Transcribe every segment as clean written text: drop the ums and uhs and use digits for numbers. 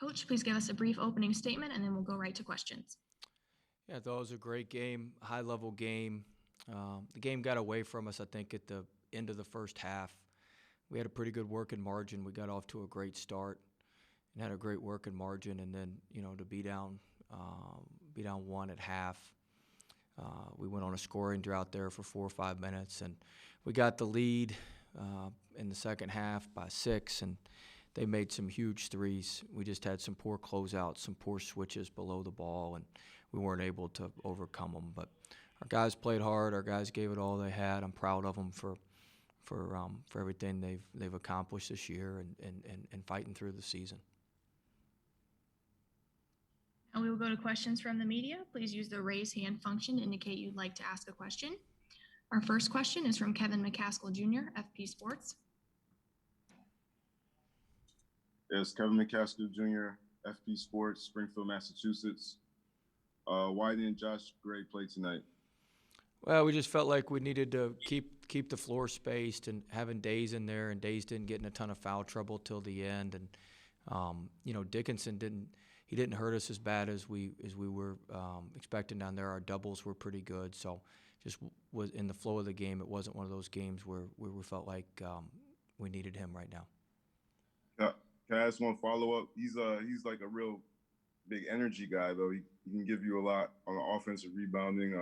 Coach, please give us a brief opening statement and then we'll go right to questions. Yeah, I thought it was a great game, high-level game. The game got away from us, I think, at the end of the first half. We had a pretty good working margin. We got off to a great start and had a great working margin, and then to be down one at half. We went on a scoring drought there for 4 or 5 minutes, and we got the lead in the second half by 6, and they made some huge threes. We just had some poor closeouts, some poor switches below the ball, and we weren't able to overcome them. But our guys played hard. Our guys gave it all they had. I'm proud of them for everything they've accomplished this year and fighting through the season. Now we will go to questions from the media. Please use the raise hand function to indicate you'd like to ask a question. Our first question is from Kevin McCaskill Jr., FP Sports. Yes, Kevin McCaskill Jr., FP Sports, Springfield, Massachusetts. Why didn't Josh Gray play tonight? Well, we just felt like we needed to keep the floor spaced, and having Days in there, and Days didn't get in a ton of foul trouble till the end. And Dickinson didn't hurt us as bad as we were expecting down there. Our doubles were pretty good, so just was in the flow of the game. It wasn't one of those games where we felt like we needed him right now. Can I ask one follow-up? He's like a real big energy guy, though. He can give you a lot on the offensive rebounding.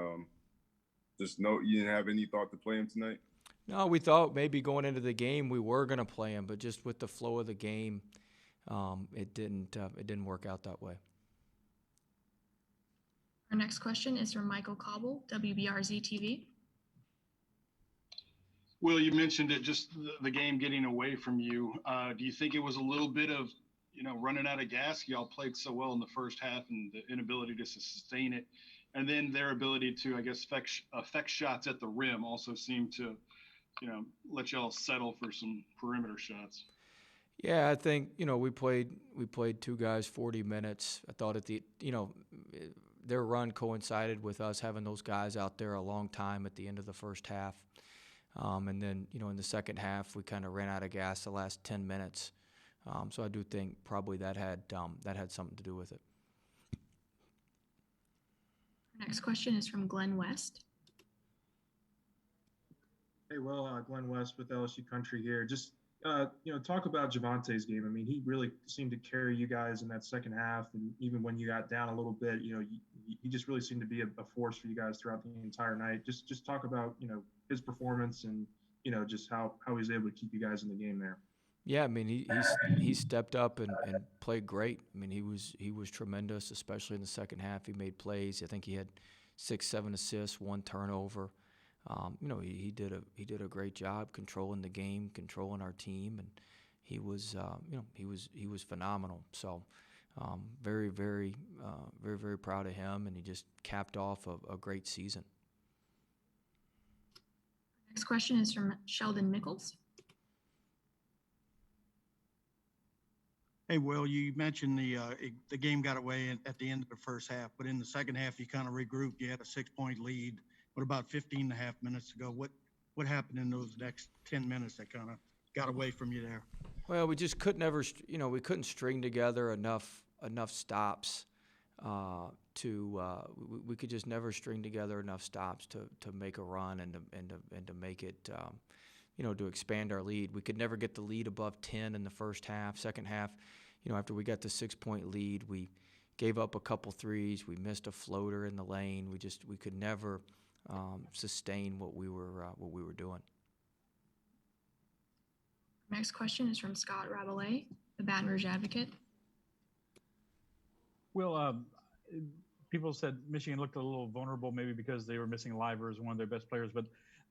Just note you didn't have any thought to play him tonight? No, we thought maybe going into the game we were going to play him, but just with the flow of the game, it didn't work out that way. Our next question is from Michael Cobble, WBRZ TV. Will, you mentioned it, just the game getting away from you. Do you think it was a little bit of, running out of gas? Y'all played so well in the first half, and the inability to sustain it, and then their ability to, I guess, affect shots at the rim also seemed to, let y'all settle for some perimeter shots. Yeah, I think we played two guys 40 minutes. I thought their run coincided with us having those guys out there a long time at the end of the first half. And then, in the second half, we kind of ran out of gas the last 10 minutes. So I do think probably that had something to do with it. Next question is from Glenn West. Hey, Will, Glenn West with LSU Country here. Just, talk about Javante's game. I mean, he really seemed to carry you guys in that second half. And even when you got down a little bit, he just really seemed to be a force for you guys throughout the entire night. Just talk about, his performance and, just how he's able to keep you guys in the game there. Yeah, I mean, he stepped up and played great. I mean, he was tremendous, especially in the second half. He made plays. I think he had 6-7 assists, 1 turnover. He did a great job controlling the game, controlling our team, and he was phenomenal. So, very proud of him, and he just capped off a great season. Next question is from Sheldon Mickles. Hey, Will, you mentioned the game got away at the end of the first half, but in the second half you kind of regrouped. You had a 6-point lead. What about 15 and a half minutes ago? What happened in those next 10 minutes that kind of got away from you there? Well, we just couldn't we couldn't string together enough stops we could just never string together enough stops to make a run and to make it to expand our lead. We could never get the lead above 10 in the first half. Second half, after we got the 6-point lead, we gave up a couple threes. We missed a floater in the lane. We could never sustain what we were doing. Next question is from Scott Rabelais, the Baton Rouge Advocate. Well, people said Michigan looked a little vulnerable, maybe because they were missing Livers, one of their best players, but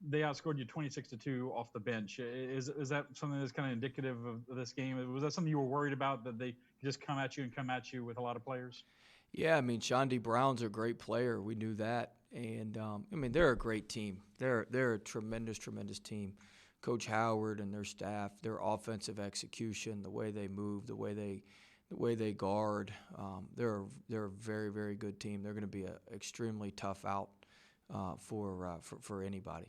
they outscored you 26-2 off the bench. Is that something that's kind of indicative of this game? Was that something you were worried about, that they just come at you with a lot of players? Yeah, I mean, Shondi Brown's a great player. We knew that. And, they're a great team. They're a tremendous team. Coach Howard and their staff, their offensive execution, the way they move, the way they guard, they're a very, very good team. They're going to be an extremely tough out for anybody.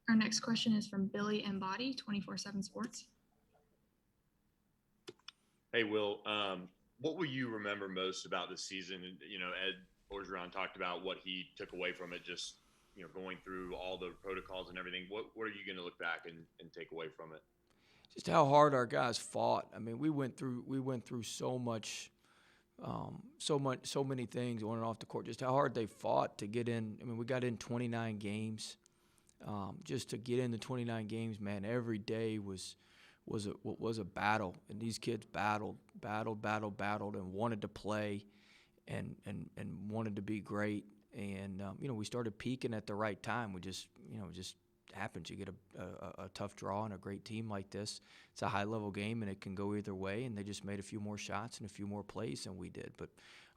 Our next question is from Billy Embody, 24/7 Sports. Hey, Will, what will you remember most about this season? You know, Ed Orgeron talked about what he took away from it, just, you know, going through all the protocols and everything. What are you going to look back and take away from it? Just how hard our guys fought. I mean, we went through so much, so many things on and off the court. Just how hard they fought to get in. I mean, we got in 29 games. Just to get into 29 games, man, every day was a battle, and these kids battled, and wanted to play, and wanted to be great. And you know, we started peaking at the right time. We just happens. You get a tough draw and a great team like this. It's a high-level game, and it can go either way, and they just made a few more shots and a few more plays than we did. But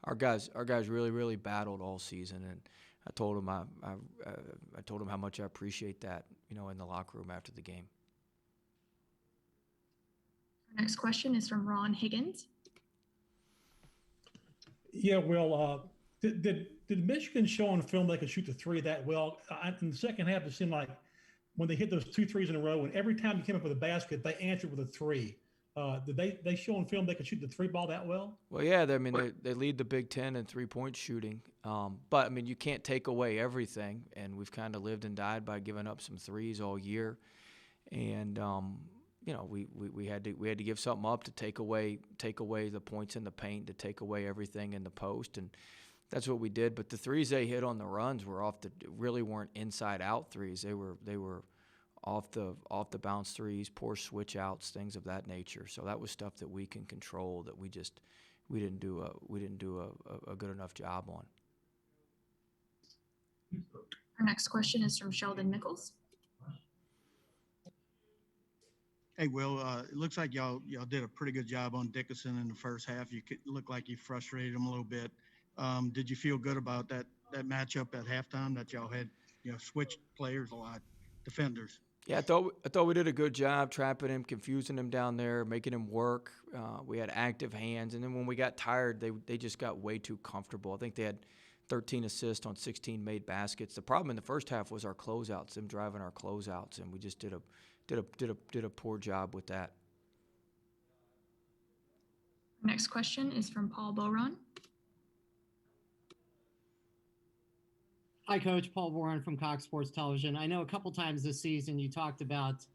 our guys really battled all season, and I told them I told them how much I appreciate that, you know, in the locker room after the game. Our next question is from Ron Higgins. Yeah, well, did Michigan show on film they could shoot the three that well? In the second half, it seemed like when they hit those 2 threes in a row, and every time you came up with a basket, they answered with a three. Did they show on film they could shoot the three ball that well? Well, yeah, they lead the Big Ten in three-point shooting. But, I mean, you can't take away everything, and we've kind of lived and died by giving up some threes all year. And, you know, we had to give something up to take away the points in the paint, to take away everything in the post, and that's what we did. But the threes they hit on the runs were really weren't inside-out threes. They were off the bounce threes, poor switch outs, things of that nature. So that was stuff that we can control that we didn't do a good enough job on. Our next question is from Sheldon Nichols. Hey, Will, it looks like y'all did a pretty good job on Dickinson in the first half. Looked like you frustrated him a little bit. Did you feel good about that matchup at halftime, that y'all had, you know, switched players a lot, defenders? Yeah, I thought we did a good job trapping him, confusing him down there, making him work. We had active hands, and then when we got tired, they just got way too comfortable. I think they had 13 assists on 16 made baskets. The problem in the first half was our closeouts, them driving our closeouts, and we just did a poor job with that. Next question is from Paul Boron. Hi, Coach. Paul Boron from Cox Sports Television. I know a couple times this season you talked about,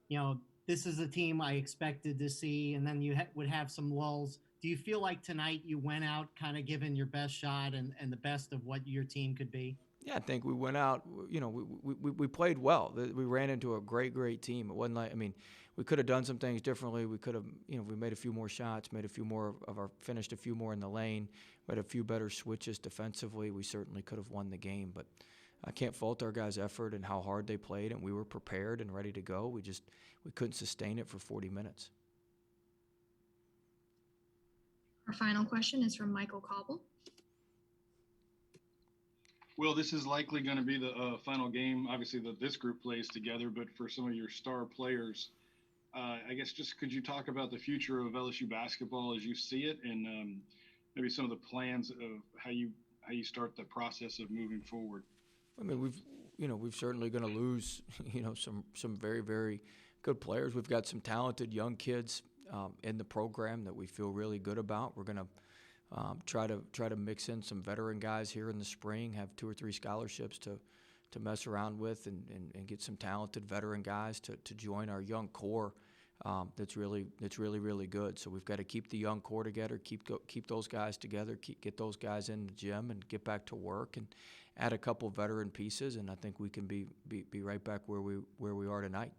you know, this is a team I expected to see, and then you would have some lulls. Do you feel like tonight you went out kind of giving your best shot and the best of what your team could be? Yeah, I think we went out, you know, we played well. We ran into a great team. It wasn't like, I mean, we could have done some things differently. We could have, you know, we made a few more shots, finished a few more in the lane. We had a few better switches defensively. We certainly could have won the game, but I can't fault our guys' effort and how hard they played, and we were prepared and ready to go. We couldn't sustain it for 40 minutes. Our final question is from Michael Cobble. Well, this is likely going to be the final game, obviously, that this group plays together, but for some of your star players, I guess just could you talk about the future of LSU basketball as you see it, and maybe some of the plans of how you start the process of moving forward? I mean, we've certainly going to lose, you know, some very, very good players. We've got some talented young kids in the program that we feel really good about. We're going to try to mix in some veteran guys here in the spring, have 2 or 3 scholarships to mess around with, and get some talented veteran guys to join our young core that's really good. So we've got to keep the young core together, keep those guys together, get those guys in the gym and get back to work, and add a couple veteran pieces, and I think we can be right back where we are tonight.